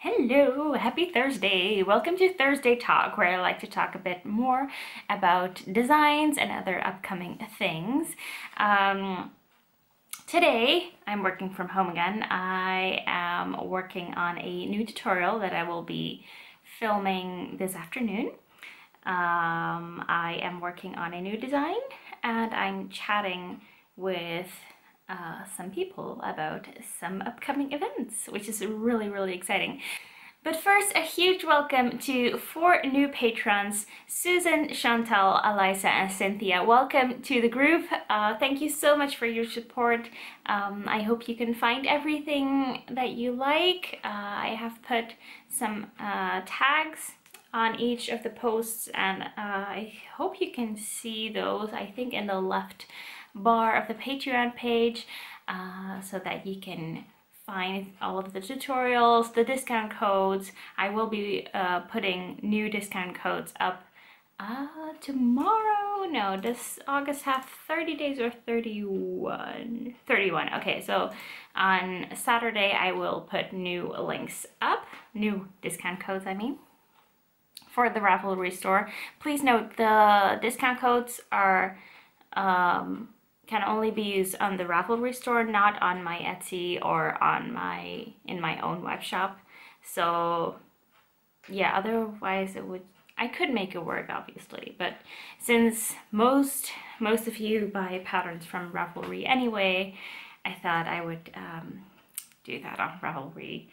Hello, happy Thursday. Welcome to Thursday Talk, where I like to talk a bit more about designs and other upcoming things. Today, I'm working from home again. I am working on a new tutorial that I will be filming this afternoon. I am working on a new design and I'm chatting with some people about some upcoming events, which is really exciting. But first, a huge welcome to 4 new patrons: Susan, Chantal, Eliza, and Cynthia. Welcome to the group. Thank you so much for your support. I hope you can find everything that you like. I have put some tags on each of the posts, and I hope you can see those, I think, in the left bar of the Patreon page, so that you can find all of the tutorials, the discount codes. I will be putting new discount codes up tomorrow. No, does August have 30 days or 31? 31. Okay, so on Saturday I will put new links up, new discount codes I mean, for the Ravelry store. Please note the discount codes are can only be used on the Ravelry store, not on my Etsy or on in my own web shop. So yeah, otherwise I could make it work, obviously, but since most of you buy patterns from Ravelry anyway, I thought I would do that on Ravelry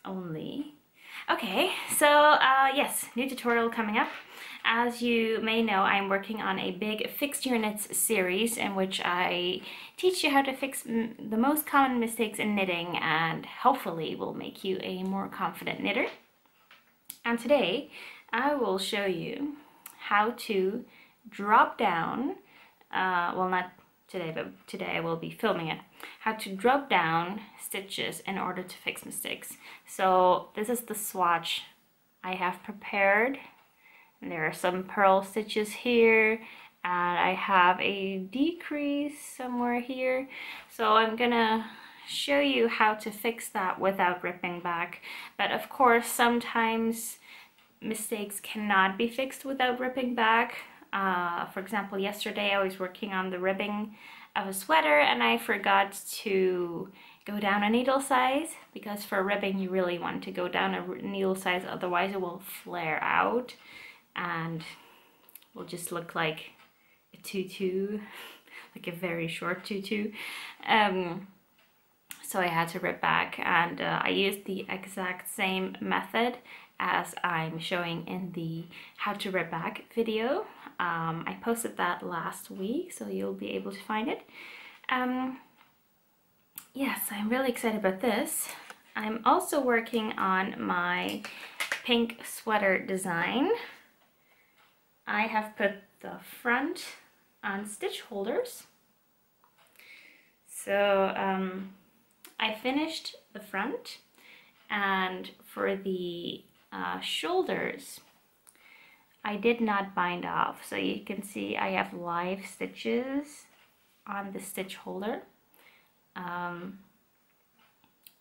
only. Okay, so yes, new tutorial coming up. As you may know, I'm working on a big Fix Your Knits series in which I teach you how to fix the most common mistakes in knitting, and hopefully will make you a more confident knitter. And today I will show you how to drop down, well, not today, but today I will be filming it, how to drop down stitches in order to fix mistakes. So this is the swatch I have prepared. And there are some purl stitches here, and I have a decrease somewhere here. So I'm gonna show you how to fix that without ripping back. But of course, sometimes mistakes cannot be fixed without ripping back. For example, yesterday I was working on the ribbing of a sweater and I forgot to go down a needle size, because for ribbing you really want to go down a needle size, otherwise it will flare out and will just look like a tutu, like a very short tutu. So I had to rip back, and I used the exact same method as I'm showing in the how to rip back video. I posted that last week, so you'll be able to find it. Yes, I'm really excited about this. I'm also working on my pink sweater design. I have put the front on stitch holders. So I finished the front, and for the shoulders I did not bind off, so you can see I have live stitches on the stitch holder, and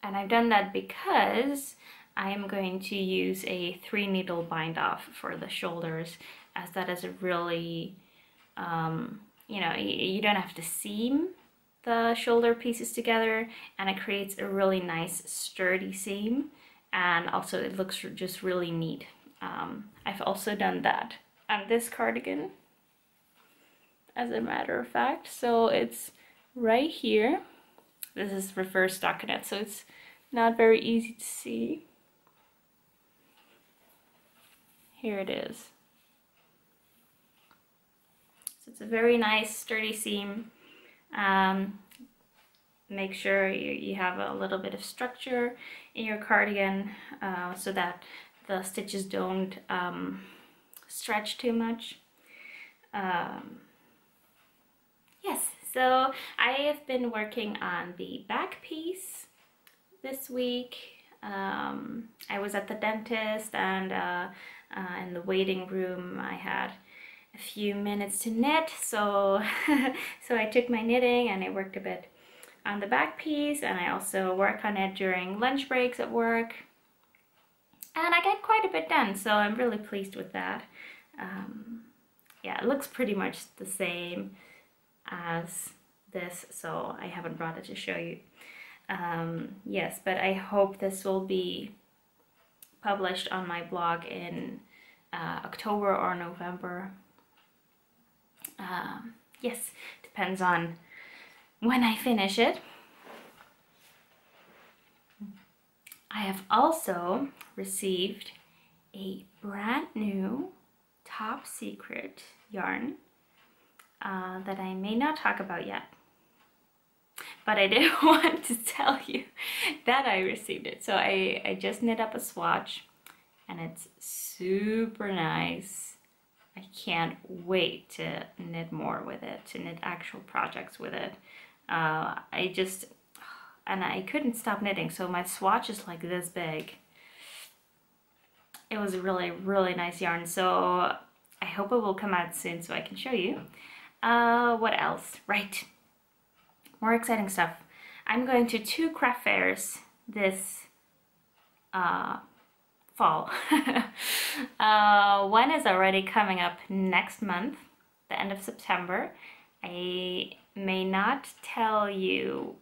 I've done that because I am going to use a 3 needle bind off for the shoulders, as that is a really you know, you don't have to seam the shoulder pieces together, and it creates a really nice sturdy seam, and also it looks just really neat. I've also done that on this cardigan, as a matter of fact. So it's right here. This is reverse stockinette, so it's not very easy to see. Here it is. So it's a very nice sturdy seam. Make sure you have a little bit of structure in your cardigan, so that the stitches don't stretch too much. Yes, so I have been working on the back piece this week. I was at the dentist, and in the waiting room I had a few minutes to knit, so so I took my knitting and I worked a bit on the back piece, and I also work on it during lunch breaks at work. And I get quite a bit done, so I'm really pleased with that. Yeah, it looks pretty much the same as this, so I haven't brought it to show you. Yes, but I hope this will be published on my blog in October or November. Yes, depends on when I finish it. I have also received a brand new top secret yarn that I may not talk about yet. But I did want to tell you that I received it. So I just knit up a swatch and it's super nice. I can't wait to knit more with it, to knit actual projects with it. And I couldn't stop knitting, so my swatch is like this big. It was a really, really nice yarn, so I hope it will come out soon so I can show you. What else? Right, more exciting stuff. I'm going to 2 craft fairs this fall. One is already coming up next month, the end of September. I may not tell you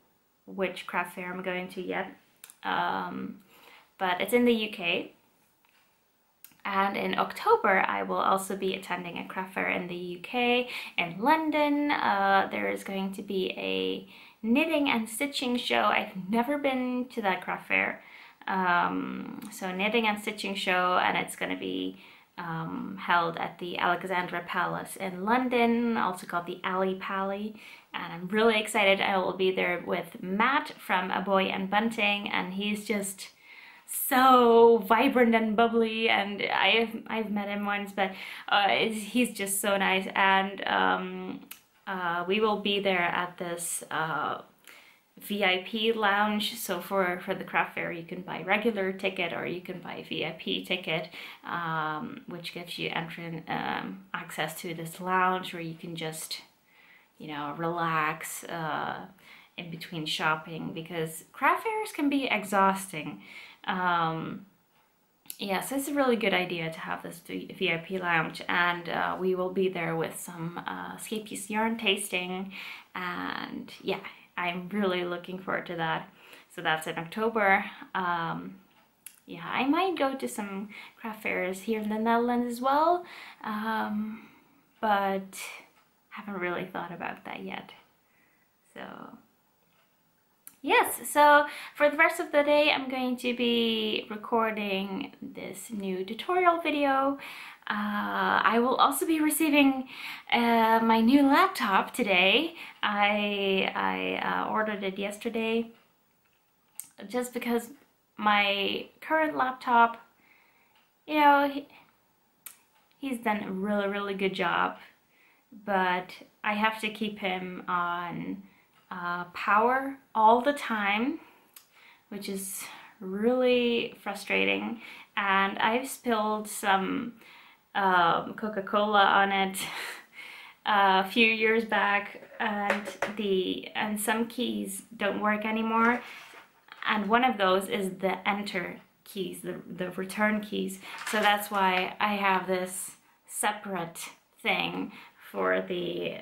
which craft fair I'm going to yet, but it's in the UK. And in October, I will also be attending a craft fair in the UK, in London. There is going to be a knitting and stitching show. I've never been to that craft fair. So knitting and stitching show, and it's going to be held at the Alexandra Palace in London, also called the Ali Pally. And I'm really excited. I will be there with Matt from A Boy and Bunting, and he's just so vibrant and bubbly, and I've met him once, but he's just so nice. And we will be there at this VIP lounge. So for the craft fair, you can buy regular ticket or you can buy VIP ticket, which gives you access to this lounge where you can just, you know, relax in between shopping, because craft fairs can be exhausting. Yeah, so it's a really good idea to have this VIP lounge, and we will be there with some skate piece yarn tasting, and yeah, I'm really looking forward to that. So that's in October. Yeah, I might go to some craft fairs here in the Netherlands as well, but haven't really thought about that yet. So yes, so for the rest of the day, I'm going to be recording this new tutorial video. I will also be receiving my new laptop today. I ordered it yesterday just because my current laptop, you know, he's done a really, really good job, but I have to keep him on power all the time, which is really frustrating. And I've spilled some Coca-Cola on it a few years back, and some keys don't work anymore, and one of those is the enter keys, the return keys. So that's why I have this separate thing for the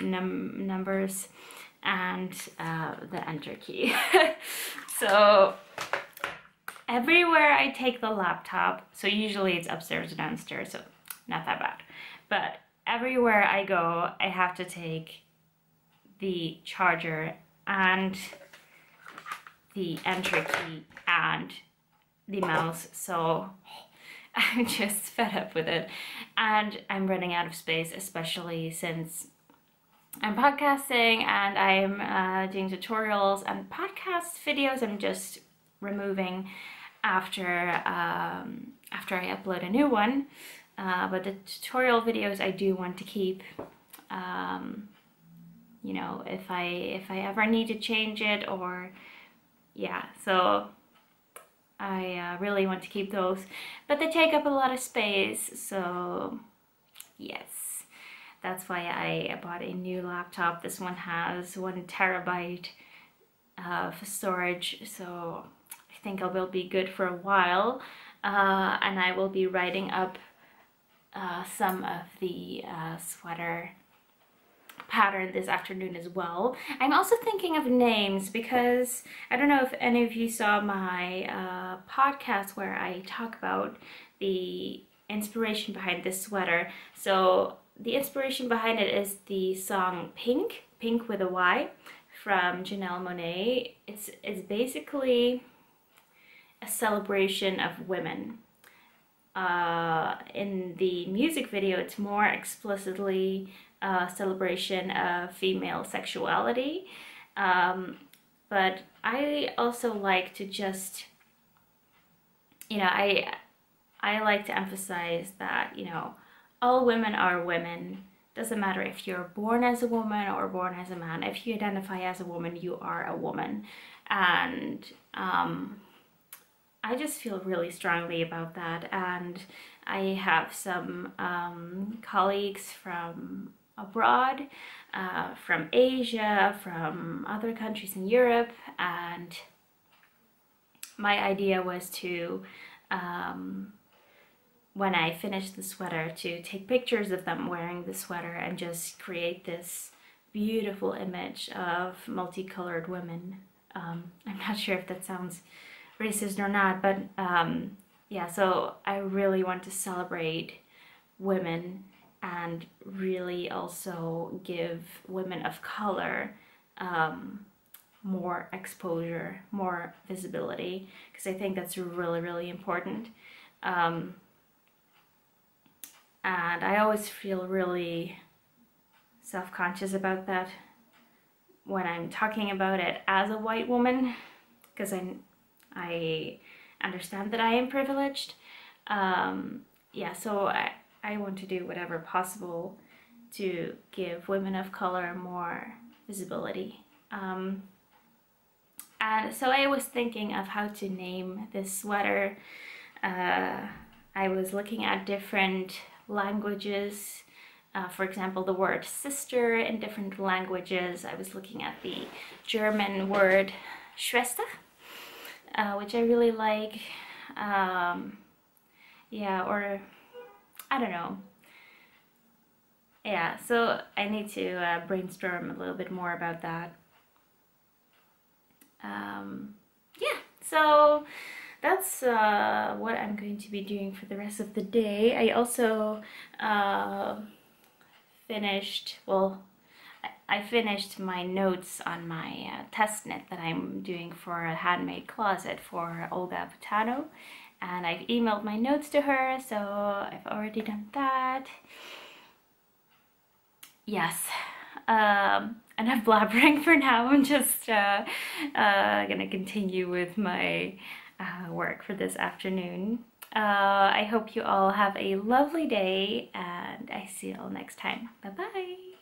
numbers and the enter key. So everywhere I take the laptop, so usually it's upstairs or downstairs, so not that bad, but everywhere I go, I have to take the charger and the enter key and the mouse. So I'm just fed up with it, and I'm running out of space, especially since I'm podcasting and I'm doing tutorials, and podcast videos I'm just removing after after I upload a new one, but the tutorial videos I do want to keep. You know, if I ever need to change it, or yeah, so I really want to keep those, but they take up a lot of space. So yes, that's why I bought a new laptop. This one has 1 terabyte storage, so I think I will be good for a while. And I will be writing up some of the sweater pattern this afternoon as well. I'm also thinking of names because I don't know if any of you saw my podcast where I talk about the inspiration behind this sweater. So the inspiration behind it is the song Pink, Pink with a Y, from Janelle Monáe. It's basically a celebration of women. In the music video, it's more explicitly a celebration of female sexuality. But I also like to just, you know, I like to emphasize that, you know, all women are women. Doesn't matter if you're born as a woman or born as a man. If you identify as a woman, you are a woman. And I just feel really strongly about that. And I have some colleagues from abroad, from Asia, from other countries in Europe, and my idea was to, when I finished the sweater, to take pictures of them wearing the sweater and just create this beautiful image of multicolored women. I'm not sure if that sounds racist or not, but yeah, so I really want to celebrate women and really also give women of color more exposure, more visibility, because I think that's really, really important. And I always feel really self-conscious about that when I'm talking about it as a white woman, because I understand that I am privileged. Yeah, so I want to do whatever possible to give women of color more visibility. And so I was thinking of how to name this sweater. I was looking at different languages, for example, the word sister in different languages. I was looking at the German word Schwester, which I really like. Yeah, or I don't know. Yeah, so I need to brainstorm a little bit more about that. Yeah, so that's what I'm going to be doing for the rest of the day. I also finished, well, I finished my notes on my test knit that I'm doing for a handmade closet for Olga Butano, and I've emailed my notes to her, so I've already done that. Yes, enough blabbering for now. I'm just gonna continue with my work for this afternoon. I hope you all have a lovely day, and I see you all next time. Bye bye.